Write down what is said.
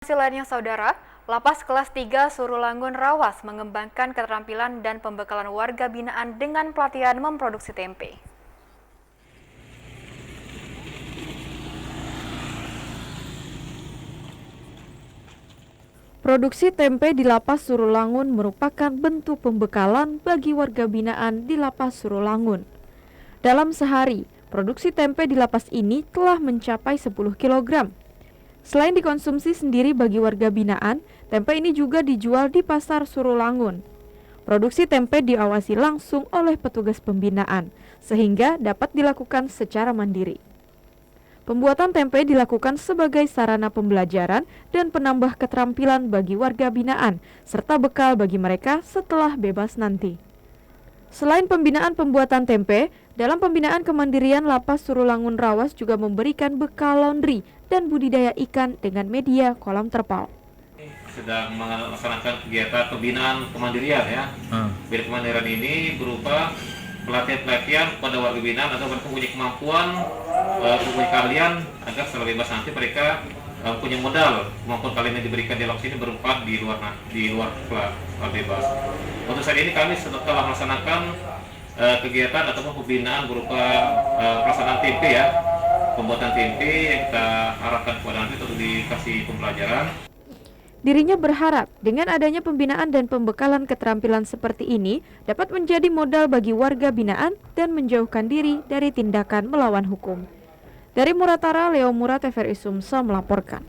Informasi lainnya saudara, Lapas kelas 3 Surulangun Rawas mengembangkan keterampilan dan pembekalan warga binaan dengan pelatihan memproduksi tempe. Produksi tempe di Lapas Surulangun merupakan bentuk pembekalan bagi warga binaan di Lapas Surulangun. Dalam sehari, produksi tempe di lapas ini telah mencapai 10 kg. Selain dikonsumsi sendiri bagi warga binaan, tempe ini juga dijual di Pasar Surulangun. Produksi tempe diawasi langsung oleh petugas pembinaan, sehingga dapat dilakukan secara mandiri. Pembuatan tempe dilakukan sebagai sarana pembelajaran dan penambah keterampilan bagi warga binaan, serta bekal bagi mereka setelah bebas nanti. Selain pembinaan pembuatan tempe, dalam pembinaan kemandirian Lapas Surulangun Rawas juga memberikan bekal laundry dan budidaya ikan dengan media kolam terpal. Sedang melaksanakan kegiatan pembinaan kemandirian ya. Biar kemandirian ini berupa pelatihan kepada warga binaan atau mereka punya kemampuan, punya keahlian agar setelah bebas nanti mereka punya modal. Kemampuan kalian yang diberikan di lapas ini berupa di luar kelas bebas. Untuk saat ini kami telah melaksanakan kegiatan ataupun pembinaan berupa pelaksanaan tempe ya, pembuatan tempe yang kita harapkan kepada nanti untuk dikasih pembelajaran. Dirinya berharap dengan adanya pembinaan dan pembekalan keterampilan seperti ini dapat menjadi modal bagi warga binaan dan menjauhkan diri dari tindakan melawan hukum. Dari Muratara, Leo Mura, TVRI Sumsel melaporkan.